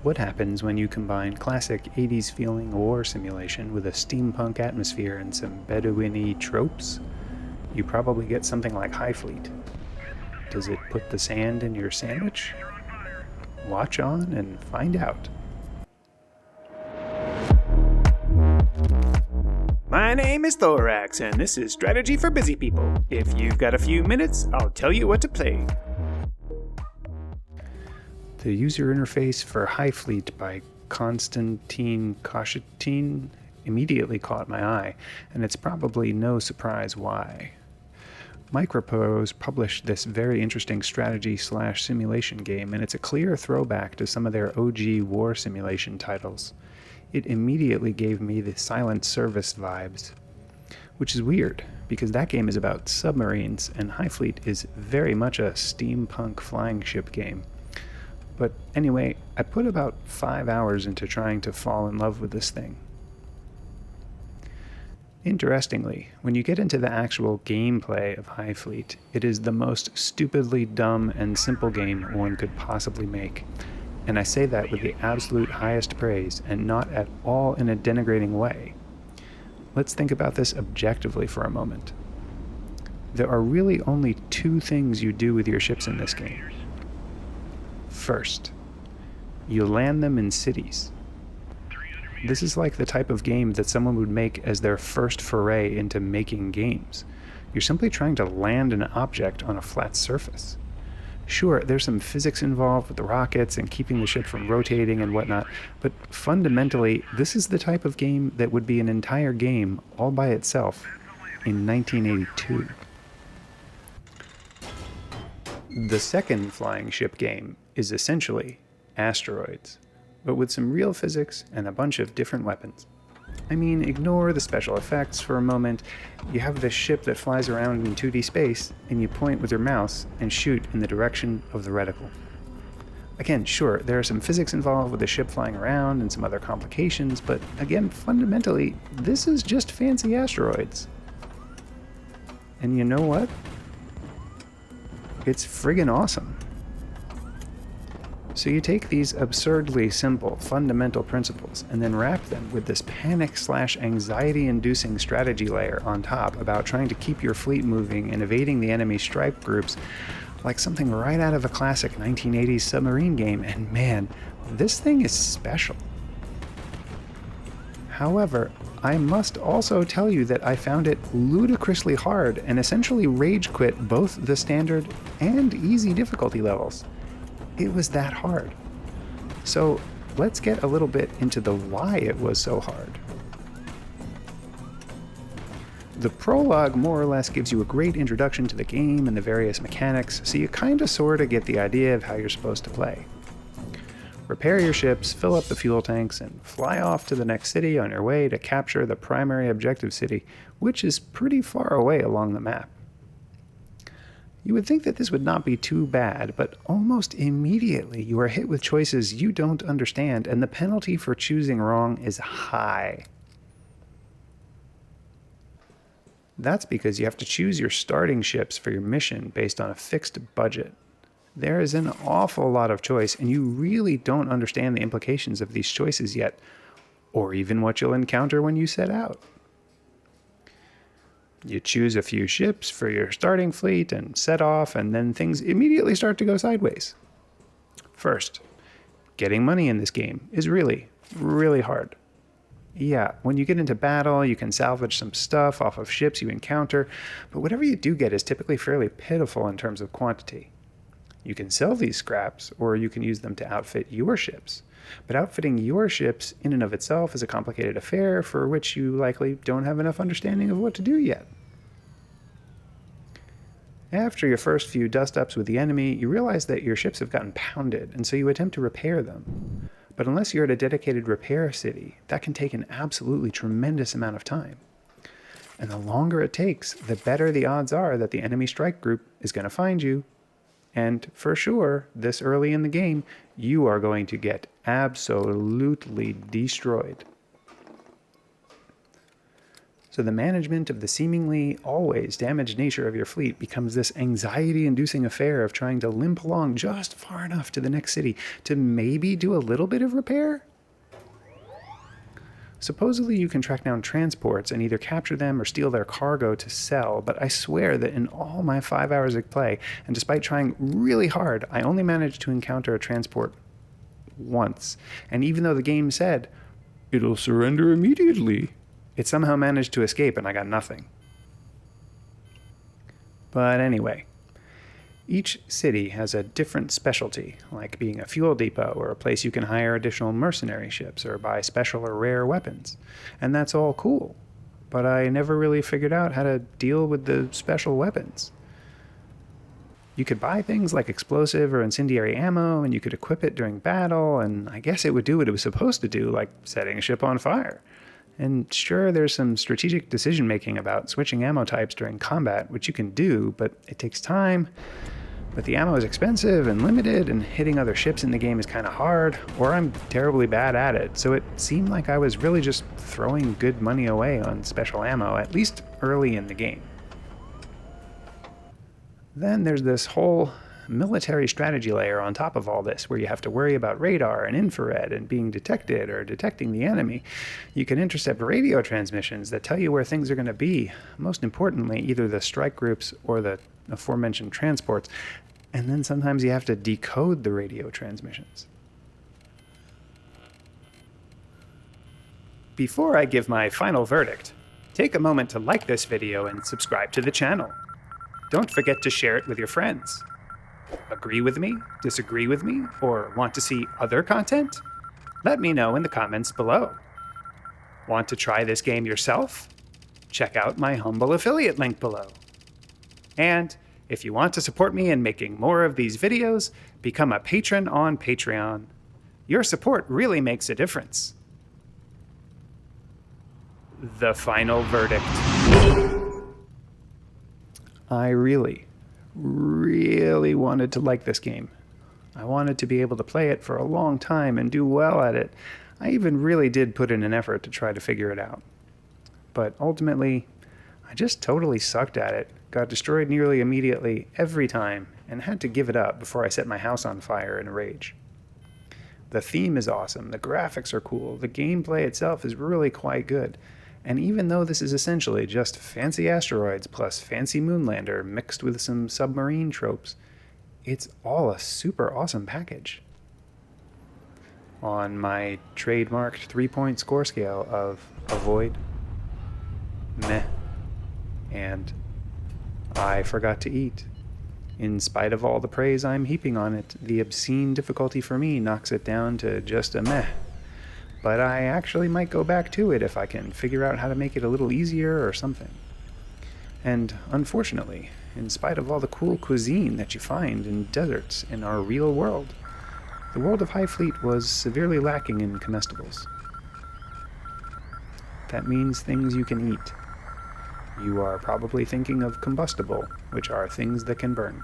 What happens when you combine classic 80s feeling war simulation with a steampunk atmosphere and some Bedouin-y tropes? You probably get something like Highfleet. Does it put the sand in your sandwich? Watch on and find out. My name is Thoraxe, and this is Strategy for Busy People. If you've got a few minutes, I'll tell you what to play. The user interface for Highfleet by Konstantin Koshetin immediately caught my eye, and it's probably no surprise why. Microprose published this very interesting strategy/simulation game, and it's a clear throwback to some of their OG war simulation titles. It immediately gave me the Silent Service vibes, which is weird, because that game is about submarines, and Highfleet is very much a steampunk flying ship game. But anyway, I put about 5 hours into trying to fall in love with this thing. Interestingly, when you get into the actual gameplay of Highfleet, it is the most stupidly dumb and simple game one could possibly make. And I say that with the absolute highest praise, and not at all in a denigrating way. Let's think about this objectively for a moment. There are really only two things you do with your ships in this game. First, you land them in cities. This is like the type of game that someone would make as their first foray into making games. You're simply trying to land an object on a flat surface. Sure, there's some physics involved with the rockets and keeping the ship from rotating and whatnot, but fundamentally, this is the type of game that would be an entire game all by itself in 1982. The second flying ship game is essentially Asteroids, but with some real physics and a bunch of different weapons. I mean, ignore the special effects for a moment. You have this ship that flies around in 2D space, and you point with your mouse and shoot in the direction of the reticle. Again, sure, there are some physics involved with the ship flying around and some other complications, but again, fundamentally, this is just fancy asteroids. And you know what? It's friggin' awesome. So you take these absurdly simple, fundamental principles and then wrap them with this panic/anxiety-inducing strategy layer on top about trying to keep your fleet moving and evading the enemy strike groups like something right out of a classic 1980s submarine game, and man, this thing is special. However, I must also tell you that I found it ludicrously hard and essentially rage quit both the standard and easy difficulty levels. It was that hard. So let's get a little bit into the why it was so hard. The prologue more or less gives you a great introduction to the game and the various mechanics, so you kinda sorta get the idea of how you're supposed to play. Repair your ships, fill up the fuel tanks, and fly off to the next city on your way to capture the primary objective city, which is pretty far away along the map. You would think that this would not be too bad, but almost immediately you are hit with choices you don't understand, and the penalty for choosing wrong is high. That's because you have to choose your starting ships for your mission based on a fixed budget. There is an awful lot of choice, and you really don't understand the implications of these choices yet, or even what you'll encounter when you set out. You choose a few ships for your starting fleet and set off, and then things immediately start to go sideways. First, getting money in this game is really, really hard. Yeah, when you get into battle, you can salvage some stuff off of ships you encounter, but whatever you do get is typically fairly pitiful in terms of quantity. You can sell these scraps, or you can use them to outfit your ships. But outfitting your ships in and of itself is a complicated affair for which you likely don't have enough understanding of what to do yet. After your first few dust-ups with the enemy, you realize that your ships have gotten pounded, and so you attempt to repair them. But unless you're at a dedicated repair city, that can take an absolutely tremendous amount of time. And the longer it takes, the better the odds are that the enemy strike group is going to find you. And for sure, this early in the game, you are going to get absolutely destroyed. So the management of the seemingly always damaged nature of your fleet becomes this anxiety-inducing affair of trying to limp along just far enough to the next city to maybe do a little bit of repair. Supposedly you can track down transports and either capture them or steal their cargo to sell, but I swear that in all my 5 hours of play, and despite trying really hard, I only managed to encounter a transport once. And even though the game said, "It'll surrender immediately," it somehow managed to escape and I got nothing. But anyway, each city has a different specialty, like being a fuel depot or a place you can hire additional mercenary ships or buy special or rare weapons. And that's all cool, but I never really figured out how to deal with the special weapons. You could buy things like explosive or incendiary ammo, and you could equip it during battle, and I guess it would do what it was supposed to do, like setting a ship on fire. And sure, there's some strategic decision-making about switching ammo types during combat, which you can do, but it takes time. But the ammo is expensive and limited, and hitting other ships in the game is kind of hard, or I'm terribly bad at it, so it seemed like I was really just throwing good money away on special ammo, at least early in the game. Then there's this whole military strategy layer on top of all this, where you have to worry about radar and infrared and being detected or detecting the enemy. You can intercept radio transmissions that tell you where things are going to be, most importantly, either the strike groups or the aforementioned transports, and then sometimes you have to decode the radio transmissions. Before I give my final verdict, take a moment to like this video and subscribe to the channel. Don't forget to share it with your friends. Agree with me, disagree with me, or want to see other content? Let me know in the comments below. Want to try this game yourself? Check out my humble affiliate link below. And if you want to support me in making more of these videos, become a patron on Patreon. Your support really makes a difference. The final verdict. I really wanted to like this game. I wanted to be able to play it for a long time and do well at it. I even really did put in an effort to try to figure it out. But ultimately, I just totally sucked at it, got destroyed nearly immediately every time, and had to give it up before I set my house on fire in a rage. The theme is awesome, the graphics are cool, the gameplay itself is really quite good. And even though this is essentially just fancy asteroids plus fancy moonlander mixed with some submarine tropes, it's all a super awesome package. On my trademarked 3-point score scale of avoid, meh, and I forgot to eat. In spite of all the praise I'm heaping on it, the obscene difficulty for me knocks it down to just a meh. But I actually might go back to it if I can figure out how to make it a little easier or something. And unfortunately, in spite of all the cool cuisine that you find in deserts in our real world, the world of Highfleet was severely lacking in comestibles. That means things you can eat. You are probably thinking of combustible, which are things that can burn.